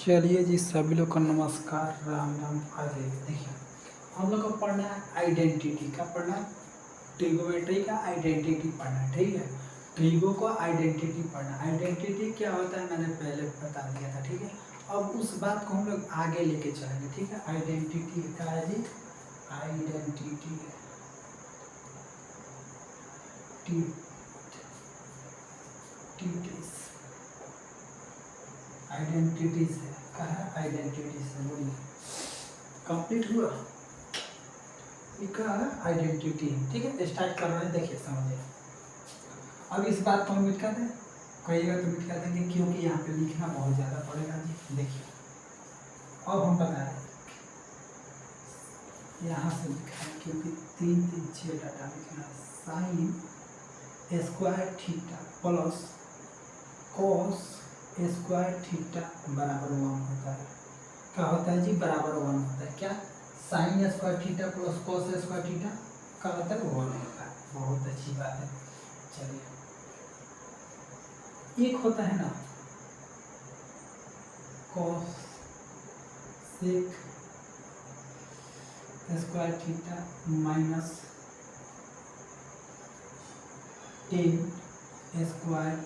चलिए जी, सभी लोग को नमस्कार, राम राम। आ जाइए। देखिए, हम लोग को पढ़ना है आइडेंटिटी का, पढ़ना है ट्रिगोमेट्री का आइडेंटिटी पढ़ना है। ठीक है, ट्रिगो को आइडेंटिटी पढ़ना। आइडेंटिटी क्या होता है मैंने पहले बता दिया था। ठीक है, अब उस बात को हम लोग आगे लेके चलेंगे। ठीक है, आइडेंटिटी क्या है जी? आइडेंटिटी आइडेंटिटी से क्या है? आइडेंटिटी से बोलिए, कंप्लीट हुआ? क्या है? आइडेंटिटी। ठीक है, स्टार्ट कर रहे हैं। देखिए, समझिए। अब इस बात को हम मिटा दें, कहिएगा तो मिटा देंगे, क्योंकि यहाँ पे लिखना बहुत ज़्यादा पड़ेगा जी। देखिए, अब हम बता रहे हैं, यहाँ से लिखा है क्योंकि 3 डाटा लिखना है। Sign square theta plus cos square theta बराबर 1 होता है। क्या होता है जी? बराबर 1 होता है। क्या? Sign square theta plus cos square theta का मतलब 1 होता है। बहुत अच्छी बात है। चलिए, एक होता है ना cosec square theta minus tan square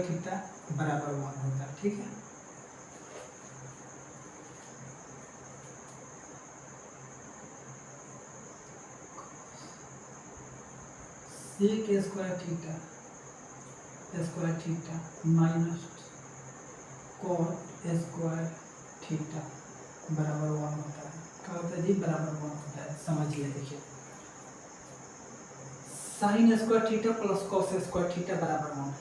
theta बराबर 1 होता है। ठीक है, sec square theta minus cot square theta बराबर 1 होता है। क्या होता है जी? बराबर 1 होता है। समझिए। देखिए, sine square theta plus cos square theta बराबर 1,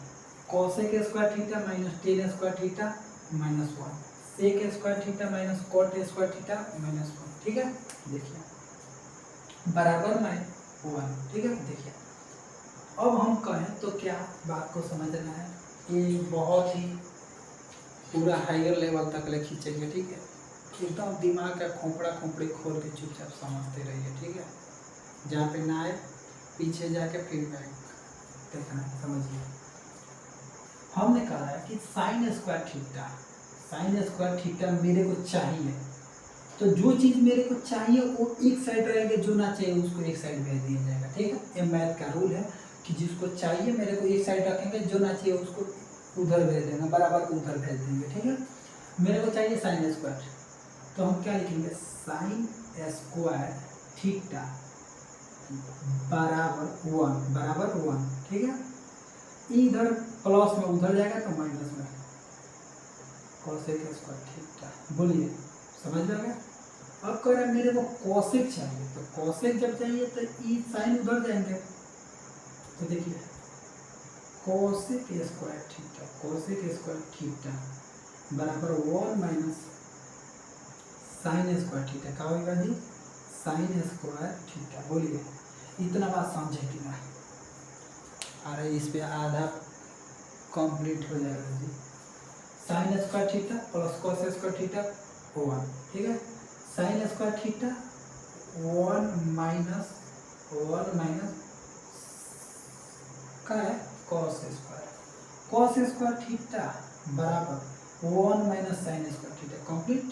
cosec square theta minus tan square theta minus 1, sec square theta minus cot square theta minus 1। ठीक है, देखिए बराबर में 1। ठीक है, देखिए अब हम कहें तो क्या बात को समझना है, ये बहुत ही पूरा हायर लेवल तक ले खींचेंगे। ठीक है, एकदम दिमाग का खोपड़ा खोपड़ी खोल के चुपचाप समझते रहिए। ठीक है, जहाँ पे ना आए पीछे जाके फीडबैक देखना है। समझिए, हमने कहा है कि साइन स्क्वायर थीटा मेरे को चाहिए, तो जो चीज़ मेरे को चाहिए वो एक साइड रहेगा, जो ना चाहिए उसको एक साइड भेज दिया जाएगा। ठीक है, ये मैथ का रूल है कि जिसको चाहिए मेरे को एक साइड रखेंगे, जो ना चाहिए उसको उधर भेज देंगे, बराबर को उधर भेज देंगे। ठीक है, मेरे को चाहिए साइन स्क्वायर, तो हम क्या लिखेंगे? साइन स्क्वायर थीटा बराबर 1। ठीक है, इधर प्लस में उधर जाएगा तो माइनस में कॉसेक स्क्वायर थीटा। बोलिए, समझ में आ गया? अब कह रहा है मेरे को कॉसेक चाहिए, तो कॉसेक जब चाहिए तो ई साइन उधर जाएंगे। तो देखिए, कॉसेक स्क्वायर थीटा बराबर 1 माइनस साइन स्क्वायर थीटा। क्या होगा जी? Sine square theta. बोलिए, इतना बात समझे कि ना? अरे इस पे आधा कंप्लीट हो जाएगा जी। Sine square theta plus cos square theta 1। ठीक है, साइन स्क्वायर थीटा 1 माइनस क्या है? कॉस स्क्वायर थीटा बराबर 1 minus sign square theta. Complete.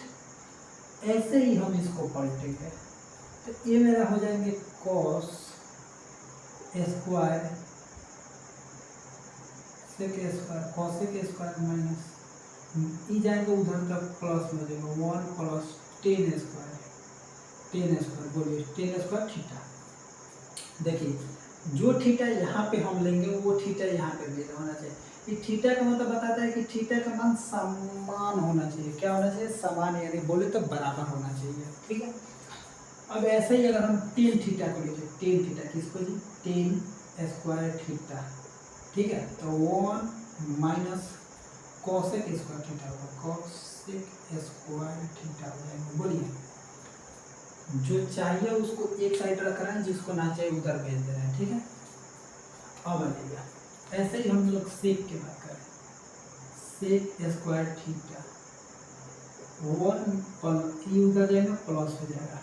ऐसे ही हम इसको पलटेंगे तो ये मेरा हो जाएंगे कॉस स्क्वायर स्क्वायर माइनस ई जाएंगे उधर तक प्लस में जाएगा 1 प्लस टेन स्क्वायर। बोलिए, टेन स्क्वायर थीटा। देखिए, जो थीटा यहाँ पे हम लेंगे वो थीटा यहाँ पे भी होना चाहिए। ये थीटा का मतलब बताता है कि थीटा का मान समान होना चाहिए। क्या होना चाहिए? समान, यानी बोले तो बराबर होना चाहिए। ठीक है, अब ऐसे ही अगर हम टेन थीटा को लिखें, टेन थीटा किसको जी? Ten square theta. ठीक है, तो 1 माइनस कॉसेक स्क्वायर थीटा होगा, कॉसेक स्क्वायर थीटा हो जाएगा। बोलिए, जो चाहिए उसको एक साइड रख रहे हैं, जिसको ना चाहिए उधर भेज दे रहे हैं। ठीक है, अब आइएगा, ऐसे ही हम लोग सेक की बात करें, सेक स्क्वायर थीटा 1 उधर जाएगा प्लस हो जाएगा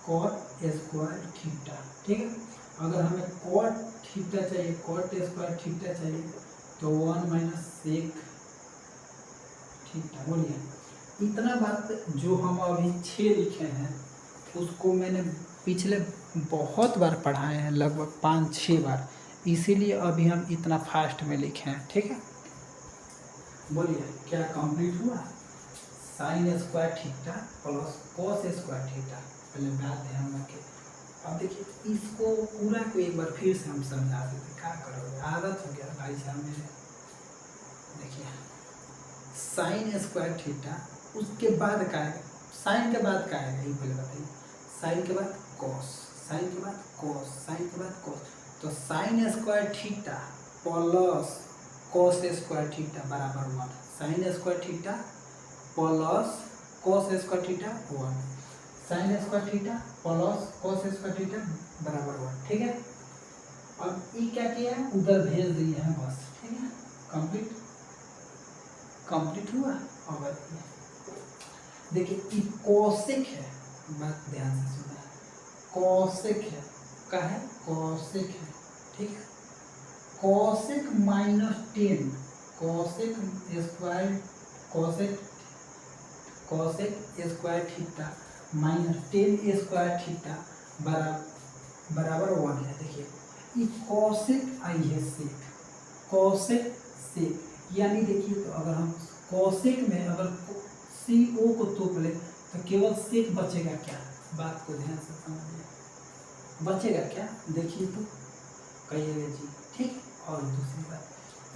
कॉट स्क्वायर थीटा। ठीक है, अगर हमें कॉट थीटा चाहिए, कॉट स्क्वायर थीटा चाहिए तो 1 माइनस सेक थीटा। बोलिए इतना बात जो हम अभी 6 लिखे हैं उसको मैंने पिछले बहुत बार पढ़ाए हैं, लगभग 5-6 बार, इसीलिए अभी हम इतना फास्ट में लिखे हैं। ठीक है, बोलिए क्या कंप्लीट हुआ? Sign square theta plus cos square theta. पहले बात ध्यान रखें। अब देखिए इसको पूरा को एक बार फिर से हम समझा देते, क्या करोगे, आदत हो गया भाई साहब मेरे। देखिए साइन स्क्वायर थीटा, उसके बाद क्या आएगा? साइन के बाद क्या आएगा ये पहले बताइए। साइन के बाद कॉस, साइन के बाद कॉस, साइन के बाद कॉस। तो sign square theta plus cos square theta बराबर 1। Sign square theta plus cos square theta 1। Sign square theta plus cos square theta बराबर 1। ठीक है, अब ये क्या किया है, उधर भेज दिए हैं बस। ठीक है, कंप्लीट हुआ। और देखिए कोसेक है, बात ध्यान से सुना, कोसेक है, क्या है? कोसेक है। ठीक है, cosec minus 10, cosec square, cosec square theta minus 10 square theta बराबर 1 है। देखिए ये कोसेक आई है सेक, कोसेक सेक, यानी देखिए तो अगर हम कोसेक में अगर सी ओ को तोप ले तो केवल सेक बचेगा क्या? बात को ध्यान से समझिए, बचेगा क्या? देखिए तो कहिएगा जी। ठीक, और दूसरी बात,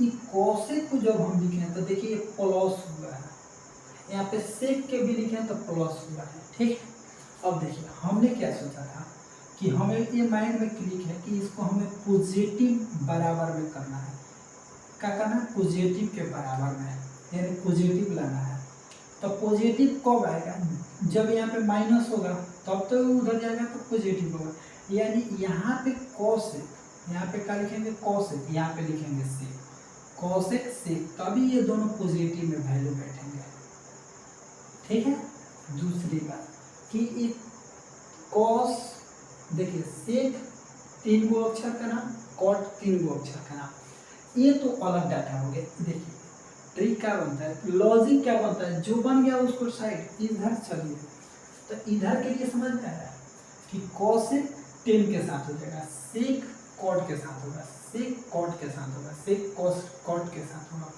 ये कोसेक को जब हम लिखें तो देखिए प्लस हुआ है, यहाँ पे सेक के भी लिखे तो प्लस हुआ है। ठीक, अब देखिए हमने क्या सोचा था कि हमें ये माइंड में क्लिक है कि इसको हमें पॉजिटिव बराबर में करना है। क्या करना है? पॉजिटिव के बराबर में, यानी पॉजिटिव लाना है। तो पॉजिटिव कब आएगा? जब यहाँ पे माइनस होगा तब तो उधर जाएगा तो पॉजिटिव होगा। यानी यहाँ पे कॉसेक, यहाँ पे क्या लिखेंगे? कॉसेक, यहाँ पे लिखेंगे सेक, कॉसेक सेक, तभी ये दोनों पॉजिटिव में वैल्यू बैठेंगे। ठीक है, दूसरी बात कि एक कॉस, देखिए सेक 3 गो अक्षर का नाम, कॉट 3 गो अक्षर का नाम, ये तो अलग डाटा हो गया। देखिए ट्रिक क्या बनता है, लॉजिक क्या बनता है, जो बन गया उसको साइड इधर चलिए। तो इधर के लिए समझ में आया कि कोसेक 10 के साथ हो जाएगा, सेक कॉट के साथ होगा, सेक कॉट के साथ होगा, सेक कॉस कॉट के साथ होगा।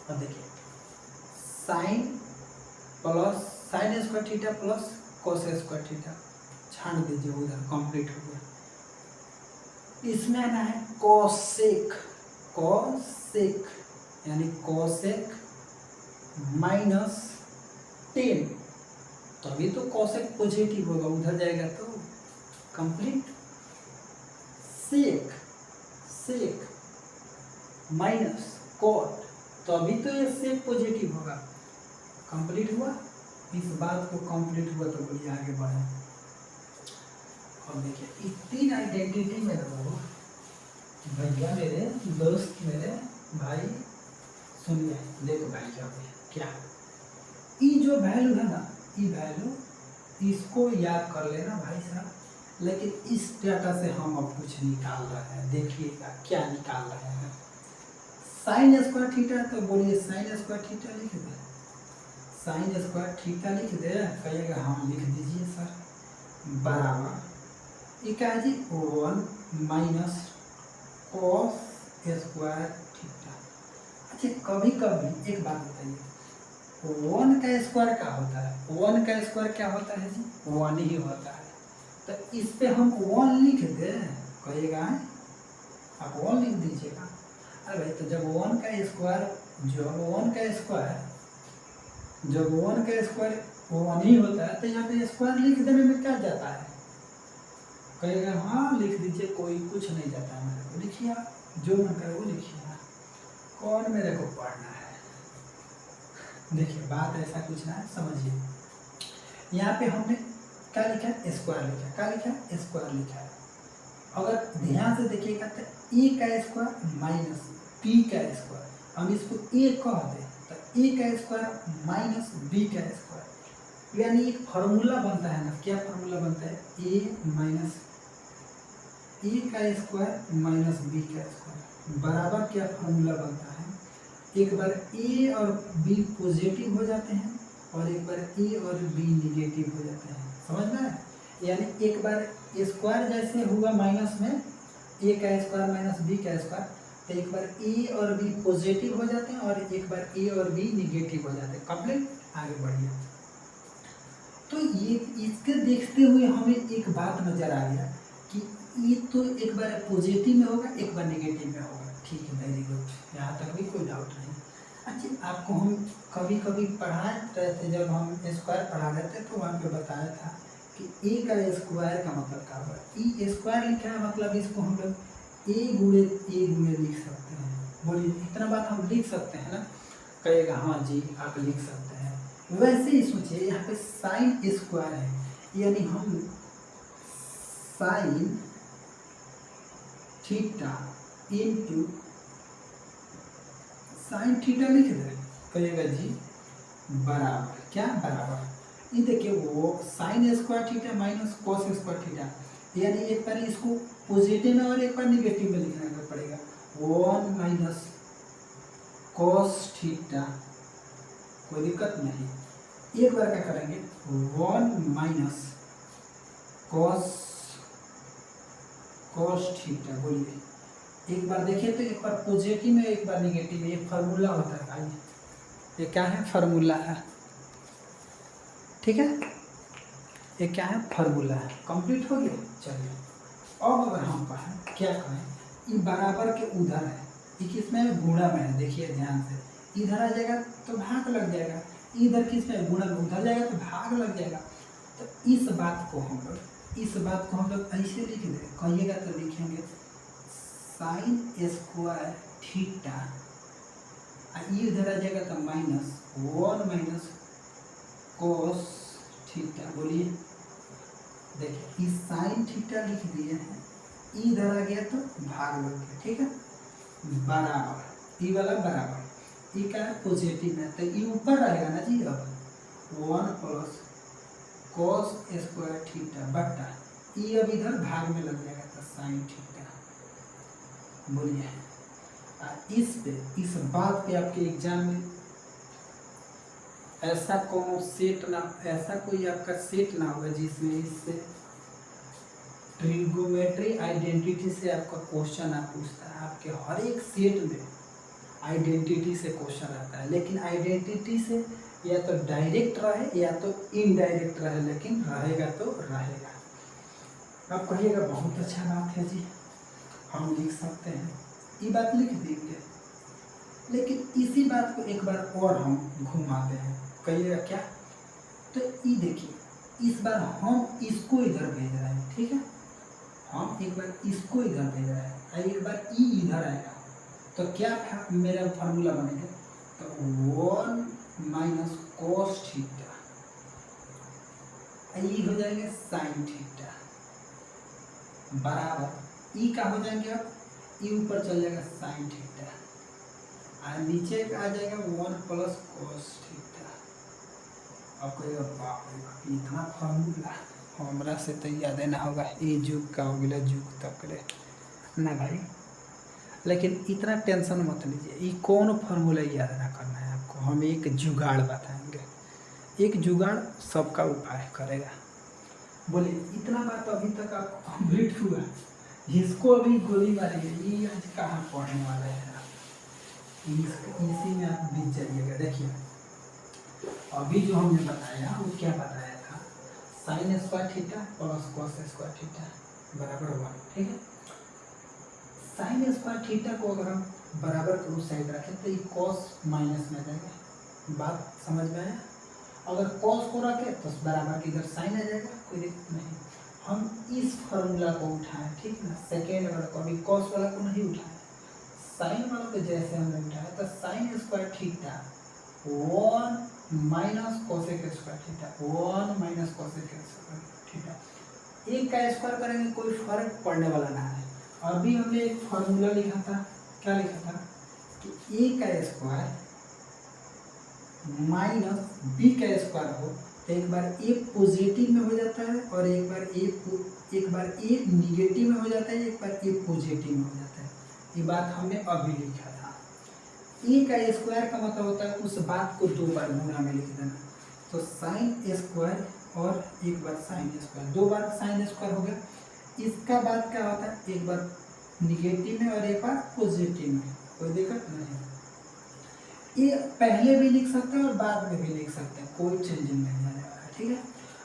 अब देखिए sine plus sine square theta plus cos square theta, छाड़ दीजिए उधर, कंप्लीट हो गया। इसमें आना है कोसेक, कोसेक यानी कोसेक माइनस 10, तभी तो कोसेक पॉजिटिव होगा, उधर जाएगा तो complete. Sec, sec minus cot, तभी तो ये सेक पॉजिटिव होगा, कंप्लीट हुआ। इस बात को कंप्लीट हुआ तो बोलिए आगे बढ़े। और देखिए इस 3 आइडेंटिटी में रहो भैया मेरे, दोस्त मेरे, भाई सुनिए, देखो भाई क्या ये जो वैल्यू है ना, ये वैल्यू इसको याद कर लेना भाई साहब। लेकिन इस डाटा से हम अब कुछ निकाल रहे हैं, देखिएगा क्या निकाल रहे हैं। साइन स्क्वायर थीटा, तो बोलिए साइन स्क्वायर थीटा लिख दे, साइन स्क्वायर थीटा लिख दे, कहिएगा हाँ लिख दीजिए सर, बराबर ये क्या है जी, 1 माइनस कॉस स्क्वायर थीटा। अच्छा कभी कभी एक बात बताइए, 1 का स्क्वायर क्या होता है? 1 का स्क्वायर क्या होता है जी? 1 ही होता है। तो इस पे हम 1 लिख दे, कहिएगा आप 1 लिख दीजिएगा। अरे भाई तो जब 1 का स्क्वायर, जब 1 का स्क्वायर 1 ही होता है तो यहाँ पे स्क्वायर लिख देने में क्या जाता है? कहेगा हाँ लिख दीजिए, कोई कुछ नहीं जाता है मेरे को, लिखिए आप जो मन करे वो लिखिए, कौन मेरे को पढ़ना है। देखिए बात ऐसा कुछ ना है, समझिए। यहाँ पे हमने क्या लिखा है? स्क्वायर लिखा है, क्या लिखा है? स्क्वायर लिखा है। अगर ध्यान से देखिएगा तो ए का स्क्वायर माइनस बी का स्क्वायर, हम इसको ए कह दें तो ए का स्क्वायर माइनस बी का स्क्वायर, यानी एक फार्मूला बनता है ना, क्या फार्मूला बनता है? ए माइनस ए का स्क्वायर माइनस बी का स्क्वायर, बराबर क्या फार्मूला बनता है, एक बार ए और बी पॉजिटिव हो जाते हैं और एक बार ए और बी निगेटिव हो जाते हैं, समझ में आया? यानी एक बार स्क्वायर जैसे हुआ माइनस में ए का स्क्वायर माइनस बी का स्क्वायर, तो एक बार ए और बी पॉजिटिव हो जाते हैं और एक बार ए और बी निगेटिव हो जाते हैं। कंप्लीट, आगे बढ़िए। तो ये इसके देखते हुए हमें एक बात नजर आ गया कि ये तो एक बार पॉजिटिव में होगा एक बार नेगेटिव में होगा। ठीक है, वेरी गुड, यहाँ तक भी कोई डाउट नहीं। अच्छा, आपको हम कभी कभी पढ़ा रहे थे, जब हम स्क्वायर पढ़ा रहे थे तो वहाँ पे बताया था कि ए का स्क्वायर का मतलब क्या होगा। ई स्क्वायर लिखा है मतलब इसको हम लोग ए गुणे लिख सकते हैं। बोलिए, इतना बात हम लिख सकते हैं ना? कहेगा हाँ जी आप लिख सकते हैं। वैसे ही सोचिए, यहाँ पे साइन स्क्वायर है, यानी हम sine theta into sine theta लिख दें, कहिएगा जी बराबर क्या, बराबर ये देखिए वो sign square theta minus cos square theta, यानी एक बार इसको पॉजिटिव में और एक बार निगेटिव में लिखना पड़ेगा। 1 माइनस कॉस थीटा, कोई दिक्कत नहीं। एक बार क्या करेंगे, 1 माइनस कॉस थीटा। बोलिए, एक बार देखिए तो एक बार पॉजिटिव में एक बार निगेटिव में, ये फार्मूला होता है भाई, ये क्या है, फार्मूला है। ठीक है, ये क्या है, फार्मूला है। कंप्लीट हो गया। चलिए, अब अगर हम कहें, क्या कहें, ये बराबर के उधर है, ये किसमें, गुणा में है। देखिए ध्यान से, इधर आ जाएगा तो भाग लग जाएगा, इधर किसमें, गुणा में, उधर जाएगा तो भाग लग जाएगा। तो इस बात को हम लोग ऐसे लिख दें, कहिएगा तो लिखेंगे साइन स्क्वायर थीटा, ये इधर आ जाएगा तो माइनस 1 माइनस कॉस थीटा। बोलिए, देखिए इस साइन थीटा लिख दिए हैं, इधर आ गया तो भाग लग गया। ठीक है, बराबर, ई वाला बराबर, ई का पॉजिटिव है तो ई ऊपर रहेगा ना जी। अब 1 प्लस कॉस स्क्वायर थीटा बटा ई अब इधर भाग में लग जाएगा तो साइन थीटा। बोलिए, इस बात पे आपके एग्जाम में ऐसा कोई आपका सेट ना होगा जिसमें इससे ट्रिगोमेट्री आइडेंटिटी से आपका क्वेश्चन आप पूछता है। आपके हर एक सेट में आइडेंटिटी से क्वेश्चन आता है, लेकिन आइडेंटिटी से या तो डायरेक्ट रहे या तो इनडायरेक्ट रहे, लेकिन रहेगा तो रहेगा। आप कहिएगा बहुत अच्छा बात है जी, हम लिख सकते हैं, ये बात लिख देंगे। लेकिन इसी बात को एक बार और हम घुमाते हैं, कहिएगा क्या, तो ये देखिए, इस बार हम इसको इधर भेज रहे हैं। ठीक है, हम एक बार इसको इधर भेज रहे हैं और एक बार ई इधर आएगा, तो क्या मेरा फार्मूला बनेगा, तो 1 माइनस कॉस थीटा, ये हो जाएंगे साइन थीटा, बराबर ई का हो जाएंगे, अब ई ऊपर चल जाएगा साइन थीटा और नीचे आ जाएगा 1 प्लस कॉस थीटा। अब कहेगा बाप रे बाप, इतना फार्मूला हमरा से तो याद ना होगा, ये जुग का हो गया जुग तक ले ना भाई। लेकिन इतना टेंशन मत लीजिए, ये कौन फार्मूला याद ना करना है आपको, हम एक जुगाड़ बताएंगे, एक जुगाड़ सबका उपाय करेगा। बोले, इतना बात अभी तक आपको कंप्लीट हुआ, इसको अभी गोली मारी है, ये आज कहाँ पढ़ने वाला है आप, इसी में आप बीत जाइएगा। देखिए अभी जो हमने बताया वो क्या बताया था, sign square theta plus cos square theta बराबर 1। ठीक है, साइन स्क्वायर थीटा को अगर हम बराबर के उस साइड रखें तो ये कॉस माइनस में जाएगा, बात समझ में आया। अगर कॉस को रखें तो बराबर के इधर साइन आ जाएगा, कोई दिक्कत नहीं। हम इस फार्मूला को उठाएं, ठीक ना, सेकेंड वाला को, अभी कॉस वाला को नहीं उठाएं, साइन वाला को जैसे हमने उठाया तो sign square theta 1 minus cosec square theta, 1 minus cosec square theta, एक का स्क्वायर करेंगे कोई फर्क पड़ने वाला ना है। अभी हमने एक फार्मूला लिखा था, क्या लिखा था कि ए का स्क्वायर माइनस बी का स्क्वायर हो तो एक बार ए पॉजिटिव में हो जाता है और एक बार ए निगेटिव में हो जाता है, एक बार ए पॉजिटिव में हो जाता है। ये बात हमने अभी लिखा था। ई का स्क्वायर का मतलब होता है उस बात को दो बार गुणा में लिख देना। तो साइन स्क्वायर और एक बार साइन स्क्वायर, दो बार साइन स्क्वायर हो गया। इसका बात क्या होता है, एक बार निगेटिव में और एक बार पॉजिटिव में, कोई दिक्कत नहीं। ये पहले भी लिख सकते हैं और बाद में भी लिख सकते हैं, कोई चेंजिंग नहीं आने वाला है, ठीक है।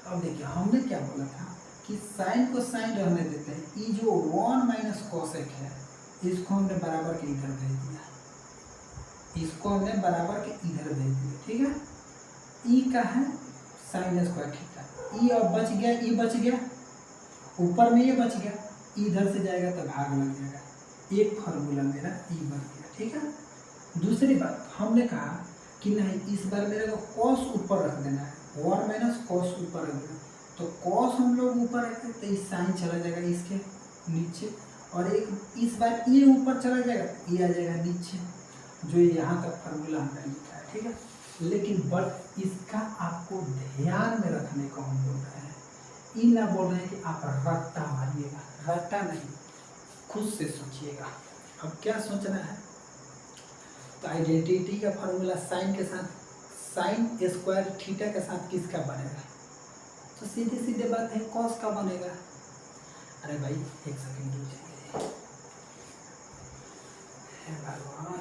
अब देखिए हमने क्या बोला था कि साइन को साइन रहने देते हैं, ये जो 1 माइनस कोसेक है इसको हमने बराबर के इधर भेज दिया, इसको हमने बराबर के इधर भेज दिया, ठीक है। ई का है साइन स्क्वायर थीटा, ई अब बच गया, ई बच गया ऊपर में, ये बच गया, इधर से जाएगा तो भाग लग जाएगा, एक फार्मूला मेरा ई बन गया, ठीक है। दूसरी बात हमने कहा कि नहीं इस बार मेरे को कॉस ऊपर रख देना है, 1 माइनस कॉस ऊपर रख देना, तो कॉस हम लोग ऊपर रखते तो इस साइन चला जाएगा इसके नीचे, और एक इस बार ये ऊपर चला जाएगा, ये आ जाएगा नीचे, जो यहाँ तक फार्मूला हमने लिखा है, ठीक है। लेकिन बट इसका आपको ध्यान में रखने को हम बोल रहे हैं, ये ना बोल रहे हैं कि आप रट्टा मारिएगा, रट्टा नहीं, खुद से सोचिएगा। अब क्या सोचना है, तो आइडेंटिटी का फार्मूला साइन के साथ, साइन स्क्वायर थीटा के साथ किसका बनेगा, तो सीधे सीधे बात है कॉस का बनेगा। अरे भाई एक सेकंड रुकिए, हे भगवान,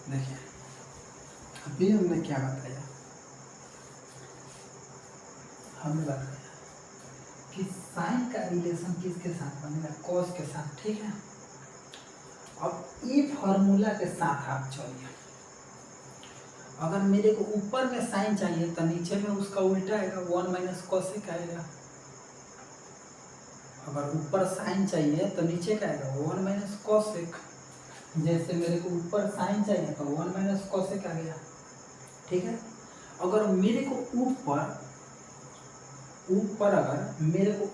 देखिए अभी हमने क्या बताया, हमने बताया कि साइन का रिलेशन किसके साथ बनेगा, कॉस के साथ, ठीक है। अब ये फॉर्मूला के साथ आप चलिए, अगर मेरे को ऊपर में साइन चाहिए तो नीचे में उसका उल्टा आएगा, 1 माइनस कॉसेक आएगा। अगर ऊपर साइन चाहिए तो नीचे का आएगा 1 माइनस कॉसेक, जैसे मेरे को ऊपर साइन चाहिए तो 1 माइनस कॉसेक आ गया, ठीक है। अगर मेरे को ऊपर अगर मेरे को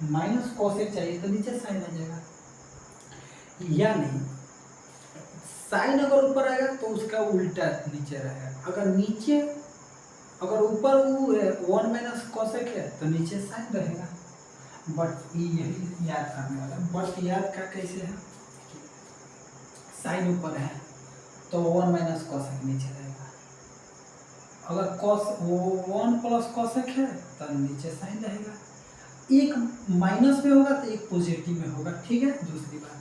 माइनस कॉसेक चाहिए तो नीचे साइन आ जाएगा, यानी साइन अगर ऊपर आएगा तो उसका उल्टा नीचे रहेगा। अगर नीचे, अगर ऊपर 1 माइनस कॉसेक है तो नीचे साइन रहेगा। बट यही याद करने वाला, बट याद का कैसे है, साइन ऊपर है तो 1 माइनस कॉसेक नीचे रहेगा, अगर कॉस 1 प्लस कॉसेक है तो नीचे साइन रहेगा, एक माइनस में होगा तो एक पॉजिटिव में होगा, ठीक है। दूसरी बात है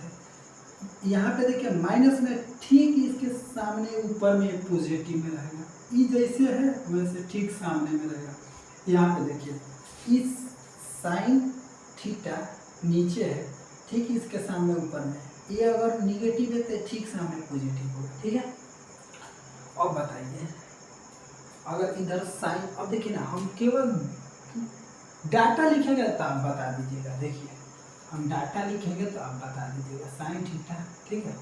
यहाँ पे देखिए माइनस में ठीक इसके सामने ऊपर में पॉजिटिव में रहेगा, ये जैसे है वैसे ठीक सामने में रहेगा। यहाँ पे देखिए इस साइन थीटा नीचे है, ठीक इसके सामने ऊपर में, ये अगर निगेटिव है तो ठीक सामने पॉजिटिव होगा, ठीक है। अब बताइए अगर इधर साइन, अब देखिए ना हम केवल डाटा लिखेंगे तो आप बता दीजिएगा, देखिए हम डाटा लिखेंगे तो आप बता दीजिएगा, साइन थीटा, ठीक है,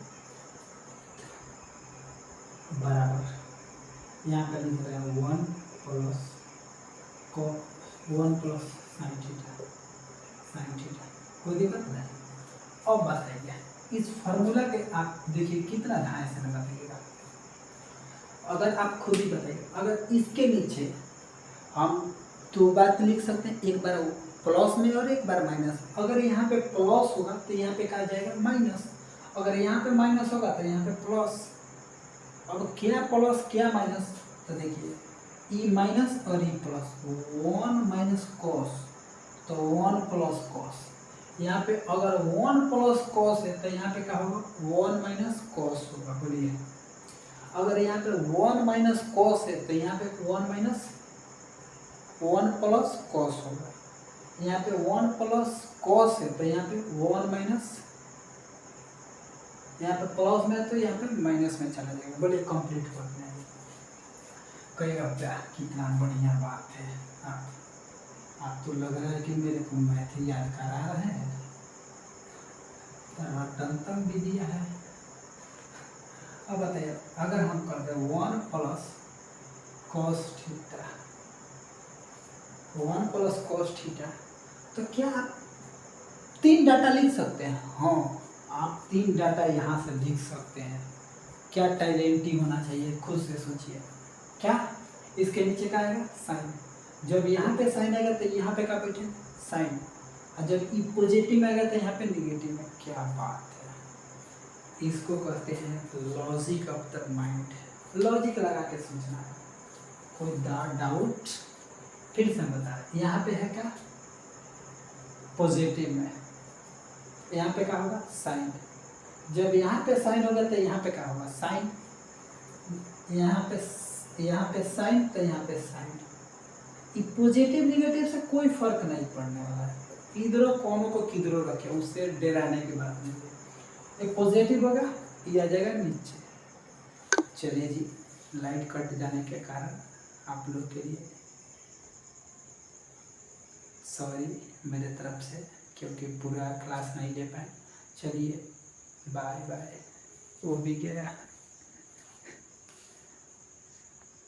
बराबर यहाँ पे लिख रहे हैं 1 प्लस साइन थीटा, कोई दिक्कत नहीं। अब बताइए इस फार्मूला के आप देखिए कितना ध्यान से बताइएगा, अगर आप खुद ही बताइए, अगर इसके नीचे हम दो बात लिख सकते हैं, एक बार प्लस में और एक बार माइनस। अगर यहाँ पे प्लस होगा तो यहाँ पे कहा जाएगा माइनस, अगर यहाँ पे माइनस होगा तो यहाँ पे प्लस। अब क्या प्लस क्या माइनस, तो देखिए ई माइनस और ई प्लस, 1 माइनस कॉस तो 1 प्लस कॉस, यहाँ पे अगर 1 प्लस कॉस है तो यहाँ पे क्या होगा 1 माइनस कॉस होगा, बोलिए। अगर यहाँ पे 1 माइनस कॉस है तो यहाँ पे 1 प्लस कॉस होगा, यहाँ पे 1 प्लस कॉस है तो यहाँ पे 1 माइनस, यहाँ पे प्लस में तो यहाँ पे माइनस में चला जाएगा, बोलिए कंप्लीट कर देंगे। कहेगा क्या कितना बढ़िया बात है, आप तो लग रहा है कि मेरे को मैथ याद करा रहे हैं, रटंतम भी दिया है। अब बताइए अगर हम कर दें 1 plus cos theta, 1 plus cos theta, तो क्या आप 3 डाटा लिख सकते हैं? हाँ आप 3 डाटा यहाँ से लिख सकते हैं। क्या टैलेंटी होना चाहिए, खुद से सोचिए। क्या इसके नीचे का आएगा साइन, जब यहाँ पे साइन आएगा तो यहाँ पे क्या बैठे साइन, और जब ई पॉजिटिव में आएगा तो यहाँ पे निगेटिव में। क्या बात है, इसको कहते हैं logic of the mind. Logic लगा के सोचना है, कोई डाउट? फिर से बता रहे, यहाँ पे है क्या पॉजिटिव में, यहाँ पे क्या होगा साइन, जब यहाँ पे साइन होगा तो यहाँ पे क्या होगा साइन, यहाँ पे साइन तो यहाँ पे साइन। पॉजिटिव निगेटिव से कोई फर्क नहीं पड़ने वाला है, इधरों कौनों को किधरों रखे, उससे डराने की बात नहीं है। एक पॉजिटिव होगा ये आ जाएगा नीचे। चलिए जी, लाइट कट जाने के कारण आप लोग के लिए सॉरी मेरे तरफ से, क्योंकि पूरा क्लास नहीं ले पाए। चलिए बाय बाय, वो भी गया।